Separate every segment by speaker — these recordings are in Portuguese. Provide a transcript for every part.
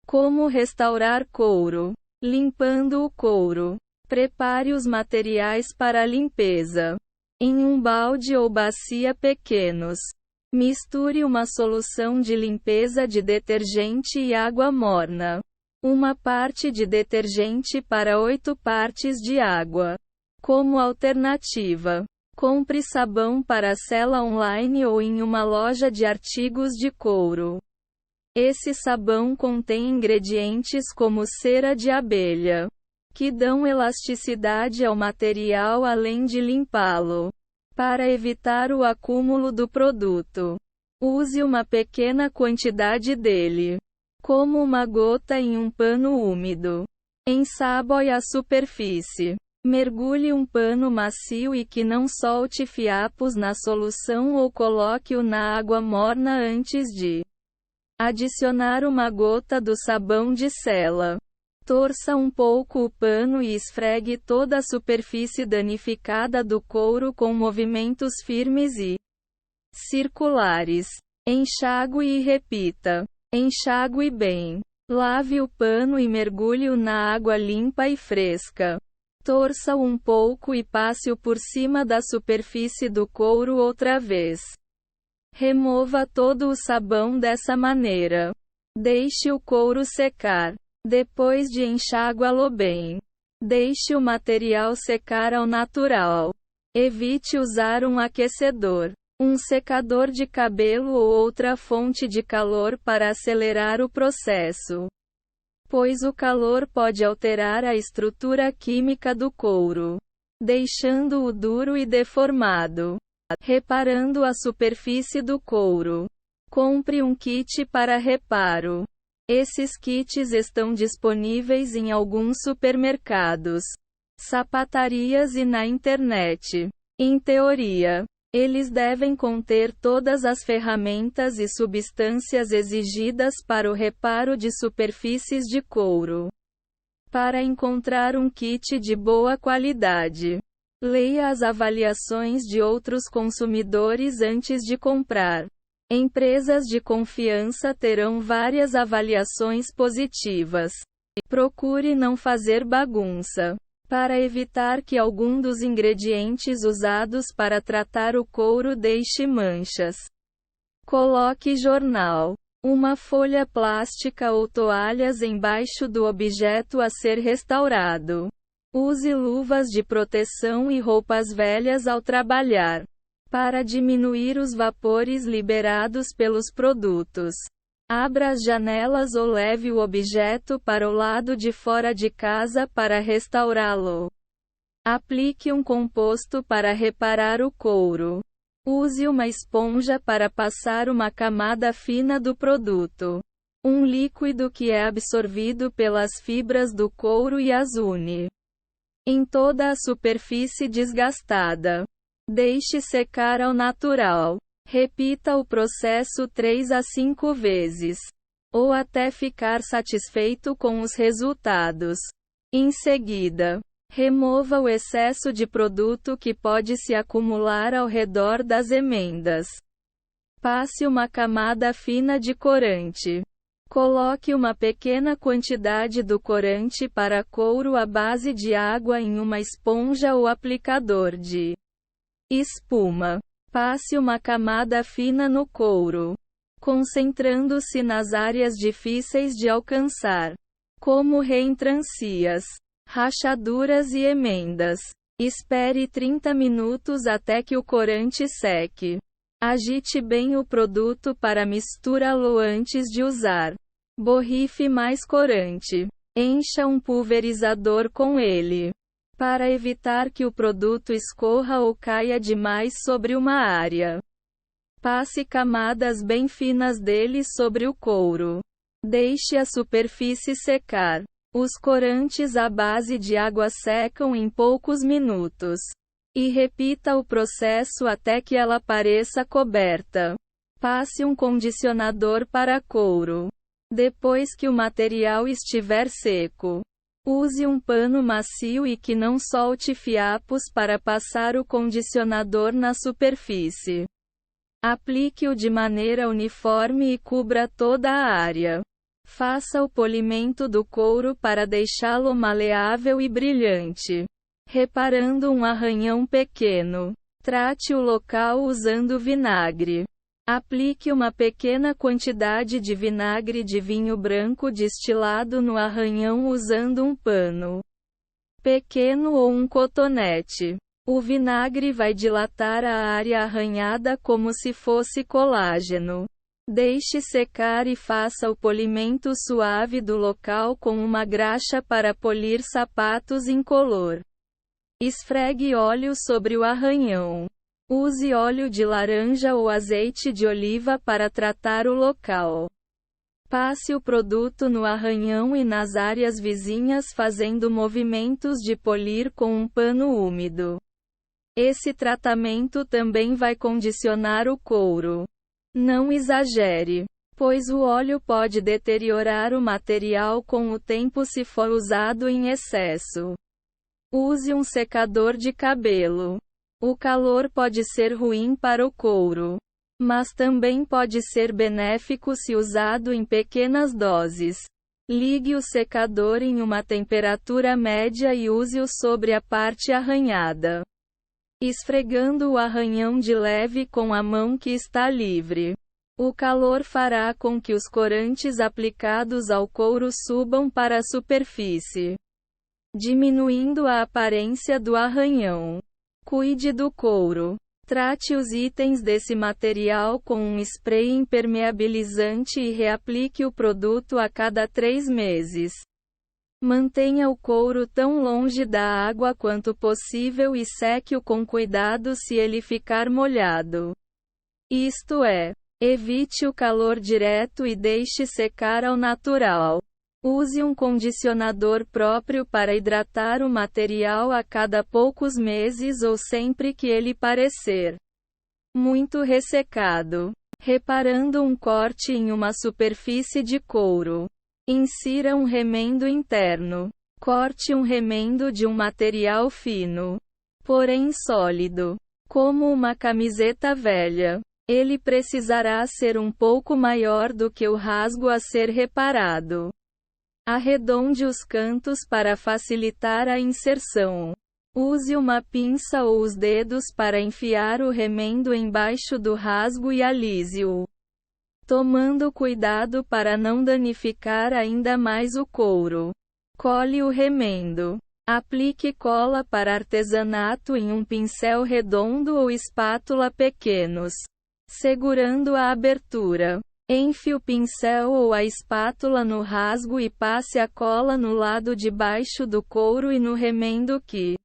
Speaker 1: Como restaurar couro. Limpando o couro. Prepare os materiais para a limpeza. Em um balde ou bacia pequenos. Misture uma solução de limpeza de detergente e água morna. Uma parte de detergente para 8 partes de água. Como alternativa, compre sabão para sela online ou em uma loja de artigos de couro. Esse sabão contém ingredientes como cera de abelha, que dão elasticidade ao material além de limpá-lo. Para evitar o acúmulo do produto, use uma pequena quantidade dele, como uma gota em um pano úmido. Ensaboe a superfície. Mergulhe um pano macio e que não solte fiapos na solução ou coloque-o na água morna antes de adicionar uma gota do sabão de sela. Torça um pouco o pano e esfregue toda a superfície danificada do couro com movimentos firmes e circulares. Enxague e repita. Enxague bem. Lave o pano e mergulhe-o na água limpa e fresca. Torça-o um pouco e passe-o por cima da superfície do couro outra vez. Remova todo o sabão dessa maneira. Deixe o couro secar. Depois de enxáguá-lo bem. Deixe o material secar ao natural. Evite usar um aquecedor, um secador de cabelo ou outra fonte de calor para acelerar o processo, pois o calor pode alterar a estrutura química do couro, deixando-o duro e deformado. Reparando a superfície do couro. Compre um kit para reparo. Esses kits estão disponíveis em alguns supermercados, sapatarias e na internet. Em teoria, eles devem conter todas as ferramentas e substâncias exigidas para o reparo de superfícies de couro. Para encontrar um kit de boa qualidade, leia as avaliações de outros consumidores antes de comprar. Empresas de confiança terão várias avaliações positivas. Procure não fazer bagunça. Para evitar que algum dos ingredientes usados para tratar o couro deixe manchas, coloque jornal, uma folha plástica ou toalhas embaixo do objeto a ser restaurado. Use luvas de proteção e roupas velhas ao trabalhar, para diminuir os vapores liberados pelos produtos. Abra as janelas ou leve o objeto para o lado de fora de casa para restaurá-lo. Aplique um composto para reparar o couro. Use uma esponja para passar uma camada fina do produto. Um líquido que é absorvido pelas fibras do couro e as une em toda a superfície desgastada. Deixe secar ao natural. Repita o processo 3 a 5 vezes, ou até ficar satisfeito com os resultados. Em seguida, remova o excesso de produto que pode se acumular ao redor das emendas. Passe uma camada fina de corante. Coloque uma pequena quantidade do corante para couro à base de água em uma esponja ou aplicador de espuma. Passe uma camada fina no couro, concentrando-se nas áreas difíceis de alcançar, como reentrâncias, rachaduras e emendas. Espere 30 minutos até que o corante seque. Agite bem o produto para misturá-lo antes de usar. Borrife mais corante. Encha um pulverizador com ele, para evitar que o produto escorra ou caia demais sobre uma área. Passe camadas bem finas dele sobre o couro. Deixe a superfície secar. Os corantes à base de água secam em poucos minutos. E repita o processo até que ela pareça coberta. Passe um condicionador para couro. Depois que o material estiver seco, use um pano macio e que não solte fiapos para passar o condicionador na superfície. Aplique-o de maneira uniforme e cubra toda a área. Faça o polimento do couro para deixá-lo maleável e brilhante. Reparando um arranhão pequeno. Trate o local usando vinagre. Aplique uma pequena quantidade de vinagre de vinho branco destilado no arranhão usando um pano pequeno ou um cotonete. O vinagre vai dilatar a área arranhada como se fosse colágeno. Deixe secar e faça o polimento suave do local com uma graxa para polir sapatos incolor. Esfregue óleo sobre o arranhão. Use óleo de laranja ou azeite de oliva para tratar o local. Passe o produto no arranhão e nas áreas vizinhas fazendo movimentos de polir com um pano úmido. Esse tratamento também vai condicionar o couro. Não exagere, pois o óleo pode deteriorar o material com o tempo se for usado em excesso. Use um secador de cabelo. O calor pode ser ruim para o couro, mas também pode ser benéfico se usado em pequenas doses. Ligue o secador em uma temperatura média e use-o sobre a parte arranhada, esfregando o arranhão de leve com a mão que está livre. O calor fará com que os corantes aplicados ao couro subam para a superfície, diminuindo a aparência do arranhão. Cuide do couro. Trate os itens desse material com um spray impermeabilizante e reaplique o produto a cada 3 meses. Mantenha o couro tão longe da água quanto possível e seque-o com cuidado se ele ficar molhado. Isto é, evite o calor direto e deixe secar ao natural. Use um condicionador próprio para hidratar o material a cada poucos meses ou sempre que ele parecer muito ressecado. Reparando um corte em uma superfície de couro. Insira um remendo interno. Corte um remendo de um material fino, porém sólido, como uma camiseta velha. Ele precisará ser um pouco maior do que o rasgo a ser reparado. Arredonde os cantos para facilitar a inserção. Use uma pinça ou os dedos para enfiar o remendo embaixo do rasgo e alise-o, tomando cuidado para não danificar ainda mais o couro. Cole o remendo. Aplique cola para artesanato em um pincel redondo ou espátula pequenos, segurando a abertura. Enfe o pincel ou a espátula no rasgo e passe a cola no lado de baixo do couro e no remendo que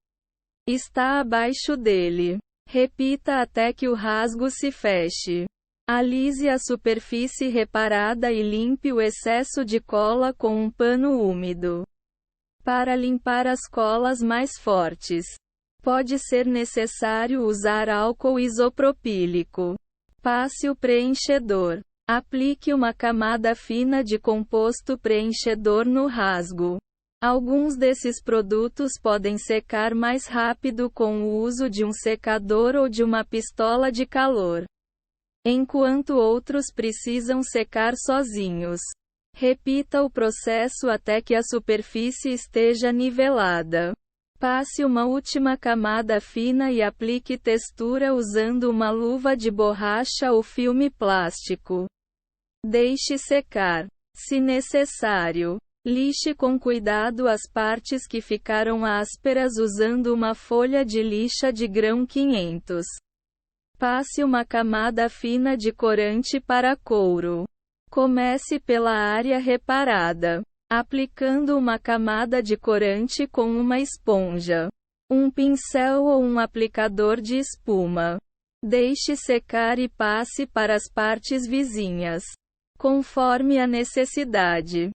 Speaker 1: está abaixo dele. Repita até que o rasgo se feche. Alise a superfície reparada e limpe o excesso de cola com um pano úmido. Para limpar as colas mais fortes, pode ser necessário usar álcool isopropílico. Passe o preenchedor. Aplique uma camada fina de composto preenchedor no rasgo. Alguns desses produtos podem secar mais rápido com o uso de um secador ou de uma pistola de calor, enquanto outros precisam secar sozinhos. Repita o processo até que a superfície esteja nivelada. Passe uma última camada fina e aplique textura usando uma luva de borracha ou filme plástico. Deixe secar. Se necessário, lixe com cuidado as partes que ficaram ásperas usando uma folha de lixa de grão 500. Passe uma camada fina de corante para couro. Comece pela área reparada, aplicando uma camada de corante com uma esponja, um pincel ou um aplicador de espuma. Deixe secar e passe para as partes vizinhas, conforme a necessidade.